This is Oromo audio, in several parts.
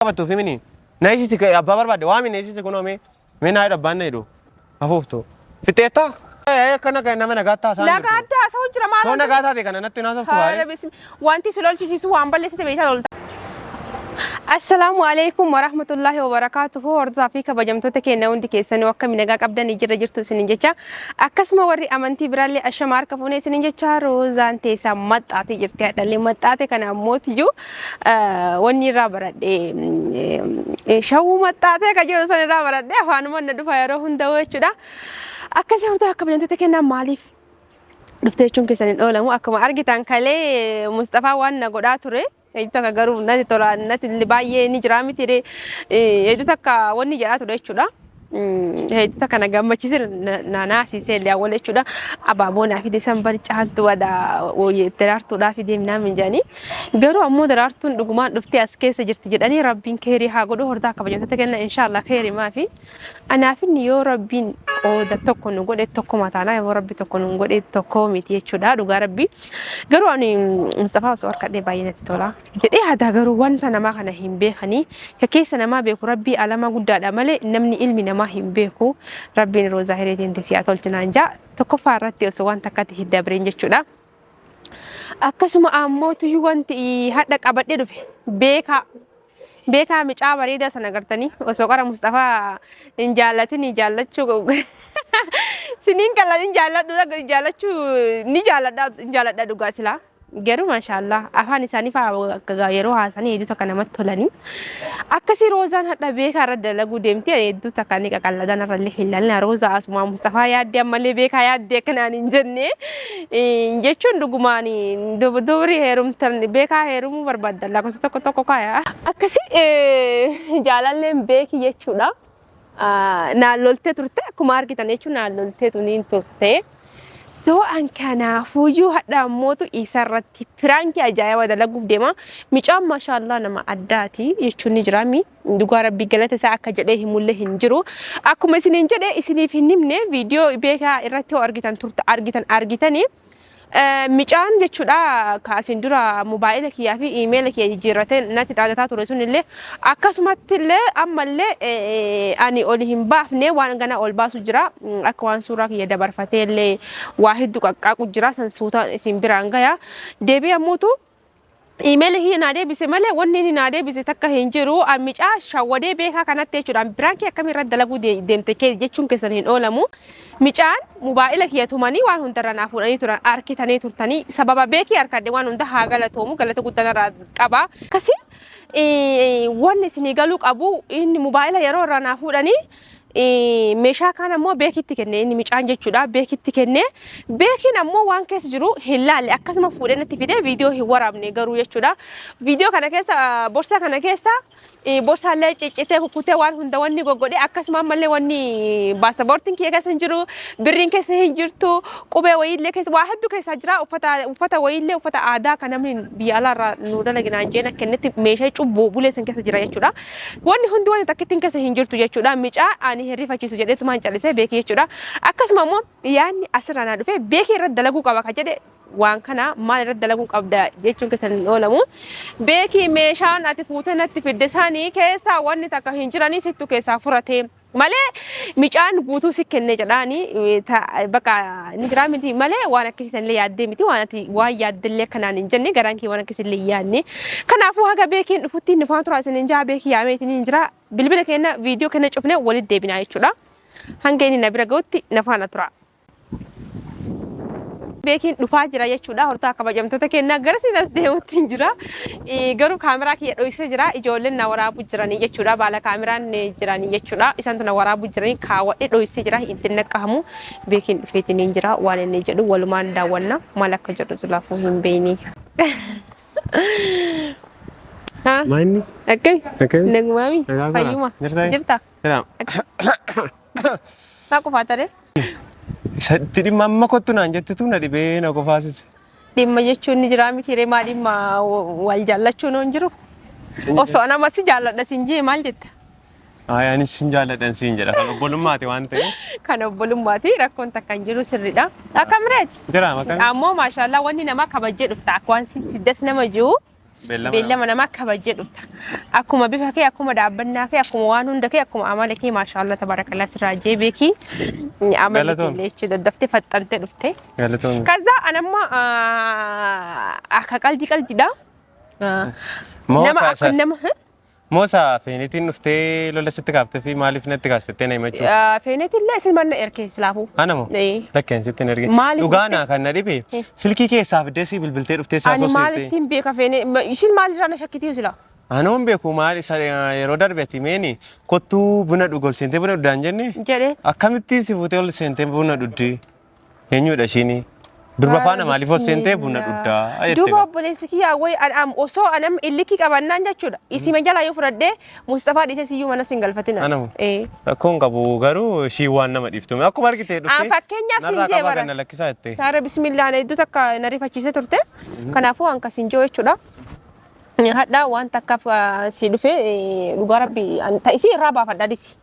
Batu femini. Naisi ke abba barbade wami naisi se kono me na ida banne do. Afofto. Fiteta? Kana kana nama nagata sa. Nagata sa hojra maro. So nagata de kana natti nasoftu are. Wanti sulolchi sisu amballe site beita dolta. Assalamu alaikum warahmatullahi wabarakatuh. Hordofa fi kabajamtoota keenya hundi keessanii akka minagaa qabdan jira jirtu isinin jecha akkasuma warri amantii biraallee ashamaar kafuune isinin jecha Rozaan teessa maxxaate jirti hadhalle maxxaate kana mootiyyuu wanni irraa baradhe shawuu maxxaate ka jiru san irraa baradhe afaanuma na dhufa yeroo hunda jechuudha. Akkasii hordofa akka kabajamtoota keenya maaliif dhuftee jechuun keessaniin oolamu akkuma argitan kalee Mustafaa waan na godhaa ture. Itu tak garu nanti tola nanti libaye ni jerami tiri itu tak wani jara tu dah cuda itu tak kana gambar cisi nana sisi dia awalnya cuda ababo nafi Desember cahal tu ada oye terar tu nafi dia mina menjani garu amu terar tu dokumen dufti aske sejerti jedani Rabbin khairi hagodo horda kabajan tu kena insyaallah khairi maafi anafi niyo Rabbin oh dah toko nunggu deh toko matana ya Rabbi toko nunggu deh toko miti cuda duga Rabbi garu ani Mustafa suar kat dia bayi nanti tola jadi ada garu wan sana mah kana himbe khani kekesa nama beku Rabbi alama gudda ada male namni ilmi nama himbe ku Rabbi Rozaa Arabsee tesiat tol cenanja toko farati oswan takati hidda berinja cuda akkasuma ammo tuju wanti hadda qabadde dufe bekaa mica barida sana gartani osokara Mustafa injalatini jalachu sinin kala injalachu ni jalada duga sila geru masyaallah afaan isani fa yeroo haasani edu takana mattolani akkasi Rozaan hadda bekaa radda lagu demti edu takani qaqalladan ralle hillalna Rozaa asma Mustafa yaadde amalle bekaa yaadde kanaan injenne jechuun dhugumaani dobri heerumtan bekaa heerumu barbaadalla gosa tokko kaya akkasi jaalalleen beeki jechuudha naalolte turte akkuma argitan jechuun naalolte tuniin turte so ankana fuju hadda motu isarratti piranki ajaa'iba dalaguuf deema micaan maashaallah nama addaati jechuun ni jirami duga Rabbi galata isaa akka jedhee himulle hin jiru akkuma isiniin jedhe isiniif hin himne viidiyoo beekaa irratti argitanii micaan jechuudha kaasin dura mobaayila kiyyaa fi email kiyya jijjiirratee natti dhaadataa ture sunillee akkasumatti illee ammallee ani oli hin baafne waan gana ol baasu jira akka waan suuraa kiyya dabarfatee illee waa hedduu qaqqaaqu jira san suuta isin biraan gaya deebii ammuutu email kiyya naa deebise malee wanni ni naa deebise takka hin jiru micaa shawwadee beekaa kanatti jechuudha birankii akkamirra dalaguu deemte jechuun keessan hin oolamu micaan mobaayila kiyya tumanii waan hundarra naa fuudhanii turan arkitanii turtanii sababa beekii arkadde waan hunda haa galatoomu galata guddaa qaba kasi wanni isinii galuu qabu inni mobaayila yeroo irraa naa fuudhanii meeshaa kana ammoo beekitti kenne inni micaan jechuudha beekitti kenne beekiin ammoo waan keessa jiru hin laalle akkasuma fuudhee natti fidee viidiyoo hin waraabne garuu jechuudha viidiyoo kana keessa borsaa kana keessa borsaallee ciccitee kukkutee waan hunda wanni goggodhe akkasuma ammallee wanni baasaboortiin kiyya keessa hin jiru birriin keessa hin jirtu qubee wayiillee keessa waa hedduu keessa jira uffata wayiillee uffata aadaa kan namni biyya alaarraa nu dalaginaan jeena kennetti meeshaa cubbuu buleessan keessa jira jechuudha wanni hundi wanni takkittiin keessa hin jirtu jechuudha micaa ani hirrifachiisu jedheetu maan callisee beekii jechuudha akkasuma immoo yaanni asirraa naa dhufee beekii irratti dalaguu qaba ka jedhe waan kana maal irratti dalaguu qabda jechuun keessan hin oolamu beekii meeshaan ati fuutee natti fidde isaanii keessaa wanni takka hin jiranii sittu keessaa furate malee micaan guutuu si kenne jedhaani bakka ni jira miti malee waan akkasiisan illee yaaddee miti waan yaaddellee kanaan hin jenne garaan kee waan akkasiillee yaadne kanaafuu haga beekiin dhufutti inni faan turaa isin hin jaa beekii yaameetiin hin jira bilbila keenya viidiyoo keenya cufne walitti deebinaa jechuudha hanga inni na bira ga'utti na faana tura. Beekiin dhufaa jira jechuudha hortaa kabajamtoota keenya garasiinas deemuutti hin jira garuu kaameraa kiyya dho'isee jira ijoolleen na waraabuu jiranii jechuudha baala kaameraan jiranii jechuudha isantu na waraabuu jiranii kaawwadhe dho'isee jira ittiin naqqahamu beekiin dhufeetiin hin jira waan inni jedhu walumaan daawwanna maal akka jedhu sulaafuu hin beeyni. Maanni? Akkami? Nagumaami? Fayyuma? Jirta? Maa qofaa ta'e? Jadi mama kau tu nanya tu nadi be nak kau fasis. Dimma jechuun ni jira miti ree maa dhimma wal jaallachuun on jiru. Osoo nama si jaalladha siin jee maal jetta? Ani siin jaalladhan siin jedha kan obbolummaati waan ta'eef. Kan obbolummaati rakkoon takka hin jiru sirriidha. Akkam reeti? Jira makami. Ammoo maashaallah wanni nama kabajjee dhufta akka waan siddas nama jiru beellama namaa kabajjee dhufta. Akkuma bifa kee akkuma dhaabbannaa kee akkuma waan hunda kee akkuma amala kee maashaallah tabarakallah sirraa jeebeeki amala kee leechuu daddaftee faxxantee dhufte. Kaza anamma akka qaldiidha. Nama Mosa fenetiin dhuftee lola sitti kaaftee fi maaliif natti kaastettee na himachuu? Fenetiin illee isin manna ergee silaafu. Anamoo? Lakkeen sitti hin ergee. Dhugaanaa kan na dhibe silkii keessaa fiddee si bilbiltee dhuftee saa soositee. Ani maalittiin beeka fene isin maalirraa na shakkitii sila? Anoon beeku maali yeroo darbeeti meeni kottuu buna dhugol seentee buna dhuddaan jenne? Jedhee. Akkamittiin si fuutee ol seentee buna dhuddi? Eenyudha ishiini? Durba faana maaliif ol seentee buna dhuddaa? Duuba obboleessi kiyyaa wayi osoo anam illikii qabannaan jechuudha. Isii jalaa yoo fudhadhee Mustafaa dhiisee siyyuu mana sin galfatina. Anamu. Rakkoon qabu garuu ishii waan nama dhiiftume. Akkuma argitee dhuftee. Fakkeenyaaf sin jee bara. Narraa lakkisaa jettee. Saara bismillah hedduu takka na rifachiisee turte. Kanaafuu waan kasin joo jechuudha. Hadhaa waan takkaaf si dhufee dhugaa rabbi ta'isii irraa baafadhaa dhisi.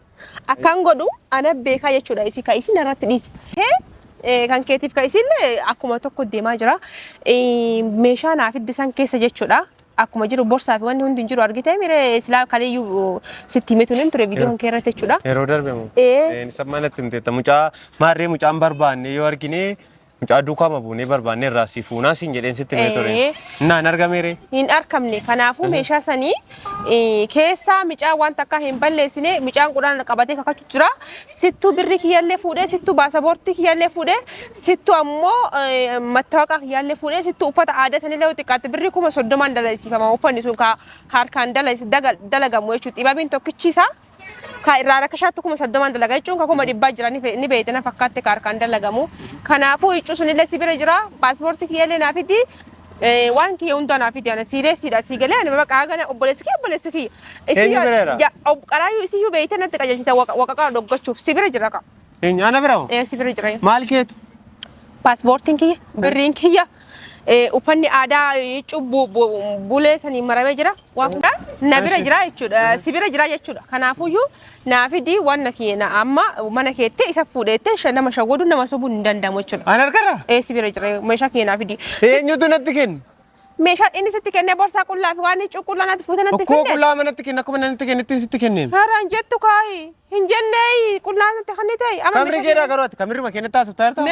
Akkaan godhu ana beekaa jechuudha isii ka isii narratti dhisi. Kan keetiif ka isiillee akkuma tokko deemaa jira. Meeshaa naaf iddisan keessa jechuudha. Akkuma jiru borsaa fi wanni hundi hin jiru argitee miree silaa kaleeyyuu sitti himetu nin ture viidiyoon kee irratti jechuudha. Yeroo darbe moo? Sammaa natti himteetta mucaa maarree mucaan barbaanne yoo argine mucaa duukaa mabuunee barbaanne irraa si fuunaa siin jedheen sitti himee ture. Naan argameere? Hin argamne. Kanaafuu meeshaa sanii keessaa mucaa waan takka hin balleessine mucaan qudhaan qabatee kakachuu jira. Sittuu birri kiyyaallee fuudhee sittuu baasaboortii kiyyaallee fuudhee sittuu ammoo mattawaqaa kiyyaallee fuudhee sittuu uffata aadaa sanillee xiqqaatti birri 30 dalasiifama uffanni sun harkaan dalagamu jechuudha. Dhibabiin tokkichiisa. Ka irraa rakashaatti 30 dalagaa jechuun ka 100 jira ni beekna fakkaatti ka harkaan dalagamu. Kanaafuu iccuu sunillee si bira jira. Paaspoortii kiyyaallee naaf itti waan kiyya hundaa naaf itti ana siireesiidha si galee ani maqaa gana obboleessi kiyya. Qaraayyuu isiyyuu beeytee natti qajeelchite waqaqaa dhoggachuuf si bira jira ka. Ana bira moo? Si bira jira. Maal keetu? Paaspoortiin kiyya birriin kiyya. Uffanni aadaa bulee sanii maramee jira. Waan hunda na bira jira jechuudha. Si bira jira jechuudha. Kanaafuyyuu naaf itti waan na kiyya amma mana keettee isa fuudhettee nama shawwaduu nama sobuu hin danda'amu jechuudha. Ana argara? Si bira jira meeshaa kiyya naaf itti. Eenyutu natti kenna? Meeshaan inni sitti kennee borsaa qullaa fi waan cuqullaa natti fuute natti kennee. Okkoo qullaa manatti kenna akkuma natti kennitti sitti kenneen. Haraan jettu kaayi hin jennee qullaa natti kennite. Kamri keedhaa garuu ati kamirri makeenna taasiftaa jirta?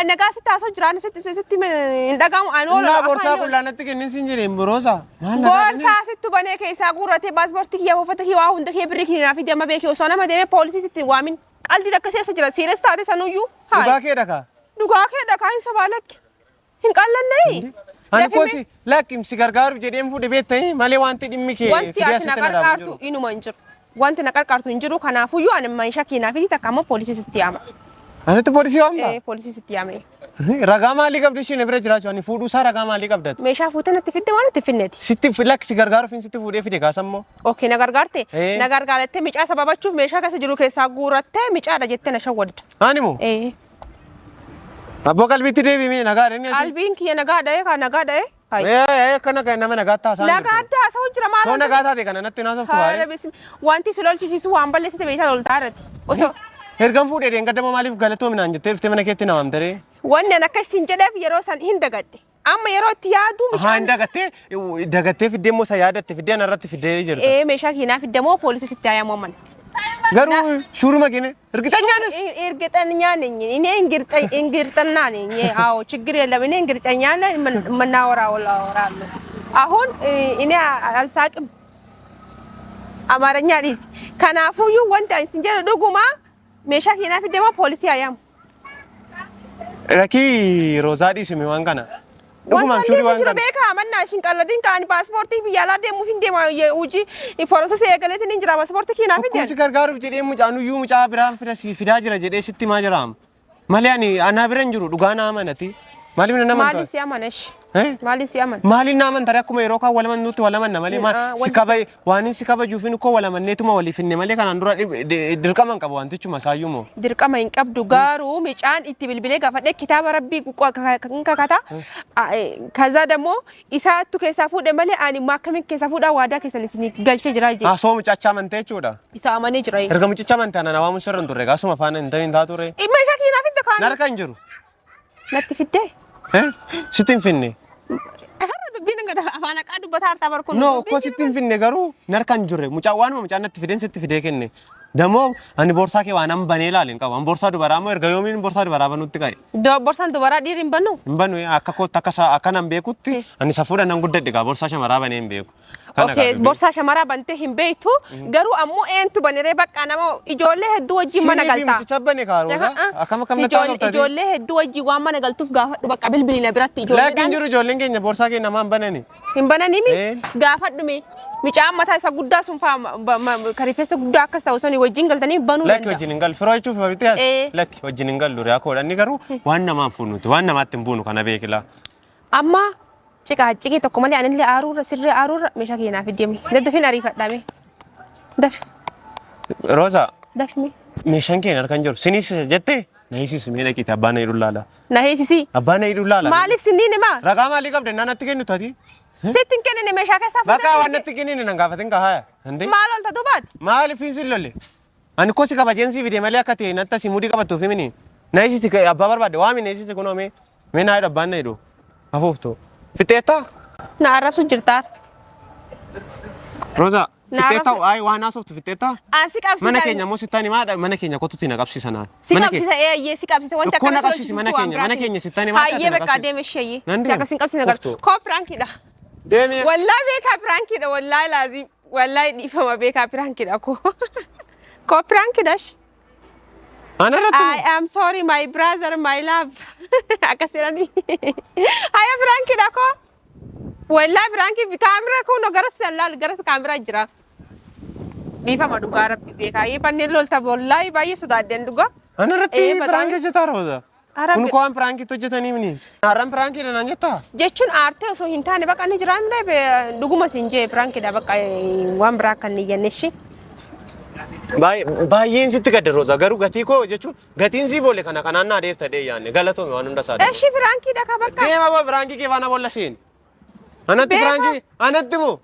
Nagaa sitti taasoo jiraan sitti hin dhagahamu anooloo. Naa borsaa qullaa natti kennin siin jedheen Rozaa. Borsaa sitti banee keessaa guurratee paaspoortii kiyya uffata kiyya waa hunda kiyya birrii kiyya fi deema beekee osoo nama deemee poolisii sitti waamin qaldi akka seessa jira siires taate sanuyyuu. Dhugaa kee dhakaa? Dhugaa kee dhakaa hin sabaalakki. Hin qallannee. Ani kosi lakkim si gargaaruuf jedheen fuudhe beektanii malee wanti dhimmi kee wanti ati na qarqaartu inuma hin jiru. Wanti na qarqaartu hin jiru kanaafuyyuu ani meeshaa keenyaa fi takka ammoo poolisii sitti yaama. Anatti poolisii waamta? Poolisii sitti yaame. Ragaa maalii qabdu isheen bira jiraachuu ani fuudhuu isaa ragaa maalii qabdati? Meeshaa fuutee natti fidde waan itti finneeti. Sitti lakki si gargaaruuf sitti fuudhee fide kaasammoo. Okay na gargaarte. Na gargaarattee micaa sababachuuf meeshaa keessa jiru keessaa guurattee micaadha jettee na shawwadda. Ani moo? Abbo qalbiitti deebi'ee nagaadha inni. Qalbiin kiyya nagaadha ka nagaadha. Kana kan nama nagaa taasaa. Nagaa taasaa jira maal? Soo nagaa taate kana natti naasoftu baay'ee. Wanti si lolchisiisu waan balleessite beektaa loltaa irratti. Osoo ergan fuudhee deengada maaliif galatoominaan jettee dhuftee mana keetti nama amtaree? Wanni an akkasiin jedheef yeroo san hin dagadde. Amma yeroo itti yaadu haa hin dagattee fiddee moo isa yaadatte fiddee anarratti fiddee jirta. Meeshaa keenyaa fidde moo poolisii sitti yaayamoo mana. Garuu shuruma gine እርግጠኛነሽ? እርግጠኛ ነኝ እኔ እንግርጠና ነኝ። አዎ ችግር የለም እኔ እንግርጠኛ ነኝ። መናወራው አወራለሁ። አሁን እኔ አልሳቅም አማርኛ ዲስ ከናፉዩ ወንታ እንጀራ ዱጉማ ሜሻ ኬና ፊደማ ፖሊሲ አያም ረኪ ሮዛዲ ስሚ ዋንጋና ዱጉማ ሹሪ ዋንጋና ቤካ አመናሽን ቀለዲን ካን ፓስፖርት ቢያላ ደሙ ፊንዴማ የኡጂ ፕሮሰስ የገለትን እንጀራ ፓስፖርት ኬና ፊደ ኩሲ ገርጋሩ ጀዴ ሙጫኑ ዩ ሙጫ ብራን ፊዳ ጅራ ጀዴ ሲቲ ማጅራም ማሊያኒ አና ብረን ጅሩ ዱጋና አመነቲ ማሊ ምን ነማን ማሊ ሲያመነሽ ማሊ ሲያመን ማሊ ናመን ተራ ኩመ የሮካ ወለመን ኑት ወለመን ነማሊ ሲካበይ ዋኒን ሲካበ ጁፊን ኮ ወለመን ኔቱማ ወሊፍኔ ማሊ ካን አንዱራ ድርቀመን ቀበ ዋንቲቹ ማሳዩሞ ድርቀመን ቀብዱ ጋሩ ሚጫን ኢቲ ቢልቢሌ ጋፈደ ኪታብ ረቢ ቁቋ ከንካካታ ከዛ ደግሞ ኢሳቱ ከሳፉ ደመለ አኒ ማከምን ከሳፉ ዳ ዋዳ ከሰልስኒ ገልቼ ጅራጂ አሶ ምጫቻ መንቴቹዳ ኢሳማኔ ጅራይ እርገ ምጭቻ መንታና ናዋሙ ሰረን ዱሬ ጋሱ ማፋነ እንተን ታቱሬ ኢማሻኪና ፊት ካና ነርካን ጅሩ ነትፊዴ ሲቲን ፊኔ afaan qaadu bataarta barkun. No, kositin finne garu narkan jure. Mucaa waan mucaa natti fiden sitti fide kenne. Damo ani borsaa kee waan am banee laalin qaba. An borsaa dubaraa moo erga yoomiin borsaa dubaraa banutti qae. Borsaan dubaraa dhiirri hin bannu? Hin banu akka kootti akka nan beekutti ani safuudha nan guddadhe gaa borsaa shamaraa banee hin beeku. Okay, borsaa shamaraa bantee hin beektu garuu ammoo eentu baniree bakka nama ijoollee hedduu wajjin mana galtaa. Sinii fi mucaa bane kaaroosa akkam natti qabtati. Ijoollee hedduu wajjin waan mana galtuuf gaafadhu bakka bilbilina biratti ijoolleedhaan. Laakiin jiru ijoolleen keenya borsaa keenya namaan banani. Hin bananimi gaafadhume. Micaan mataa isa guddaa sun fa'aa karifeessa guddaa akkas ta'u sanii wajjin galtanii banuu danda'a. Lakki wajjin hin galu firoo jechuuf babitee lakki wajjin hin galu yaa koodhanni garuu waan namaan fuunuti waan namaatti hin buunu kana beekila. Amma ciqii tokko malee anillee aaruurra sirree aaruurra meeshaa keenyaaf iddimi. Daddafin ariifadhaame. Dafi. Rozaa. Dafimi. Meeshaan keenya harkaan jiru sinis jettee na hiisisi mee dhaqiite abbaan na hidhuu laala. Na hiisisi. Abbaan na hidhuu laala. Maaliif sinniin himaa? Ragaa maalii qabde natti kennu taati. Sittin kennine meeshaa keessaa fuudhee. Bakka waan natti kennine nan gaafatin ka haya. Maal olta dubaat? Maaliif hin lolle? Ani kosi qaba jeensi fide malee akka ta'e natti simudii qabattuuf himini. Na hiisisi abbaa barbaade waami na hiisisi kunoo mee na hidhu abbaan na hidhu. Hafuuftu. Fixeetta? Na arrabsu jirtaa. Rozaa. Fixeetta ay waan haasoftu fixeetta? Asi qabsiisa. Mana keenya moo sittaani maadha mana keenya kotutti na qabsiisanaan. Si qabsiisa eeyyee si qabsiisa wanta akkana qabsiisi mana keenya sittaani maadha. Hayyee bekaa deeme shayyi. Si akkasin qabsiisa garuu. Koo piraankiidha. Deeme. Wallahi bekaa piraankiidha wallahi laazim. Wallahi dhiifama bekaa piraankiidha koo. Koo piraankiidha. I am sorry my brother my love. Akasirani. Haya piraankiidha koo. Wallahi piraanki kaamera koo no garas laal garas kaamera jira. Dhiifama dhugaa rabbi beekaa yee panneen lolta wallahi baay'ee sodaadden dhugaa. Ana irratti piraanki hojjetaa Rozaa. Kun ko'aan piraanki hojjetanii mini. Naarran piraanki dha naan jettaa? Jechuun aartee osoo hin taane bakka inni jiraa miree dhuguma siin jee piraankiidha bakka waan biraa kan hin jenneshi. Baay'een sitti gadda Rozaa garuu gatii koo jechuun gatiin sii boole kana kanaan naa deefta dee yaanne galatoome waan hunda isaa. Eshi piraankiidha ka bakka. Deema boo piraanki kee faana bolla siin. Anatti piraanki anatti moo?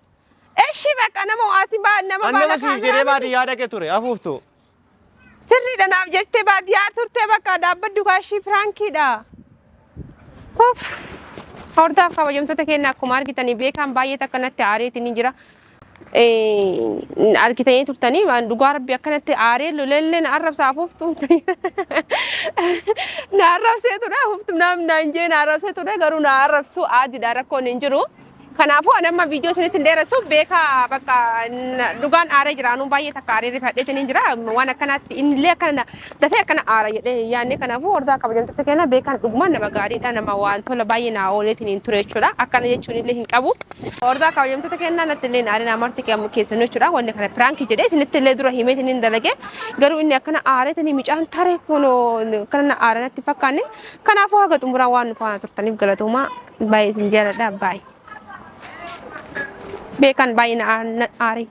Eshi bakka nama waati baa nama baala. Annama siif jedhee baadiyyaa dhaqee ture hafuuftu. Sirriidha naaf jettee baadiyyaa turte bakka dhaabbaddu kaashii piraankiidha. Hordaaf kabajamtoota keenya akkuma argitanii beekaan baay'ee akkanatti aareetiin ni jira. Argitanii turtanii waan dhugaa rabbi akkanatti aaree lolellee na arrabsa hafuuftu. Na arrabsee ture hafuuftu naan jee na arrabsee ture garuu na arrabsuu aadiidha rakkoon hin jiru. Kanaafuu anamma viidiyoo isinitti dheeressuuf beekaa bakka dhugaan aaree jiraanuu baay'ee takka aaree rifadheetiin jira waan akkanaatti innillee akkana dafee akkana aara jedhee yaanne kanaafuu hordaa kabajamtoota keenya beekaan dhugumaan nama gaariidha nama waan tola baay'ee naa ooleetiin hin ture jechuudha akkana jechuun illee hin qabu hordaa kabajamtoota keenya natti illee aaree naamarti keessanuu jechuudha wanni kana piraanki jedhee isinitti illee dura himeetiin hin dalage garuu inni akkana aareetiin micaan taree kunoo akkana aara natti fakkaanne kanaafuu haga xumuraan waan nu faana turtaniif galatuumaa baay'ee isin jaaladha baay'ee. Bekan bayi na ari.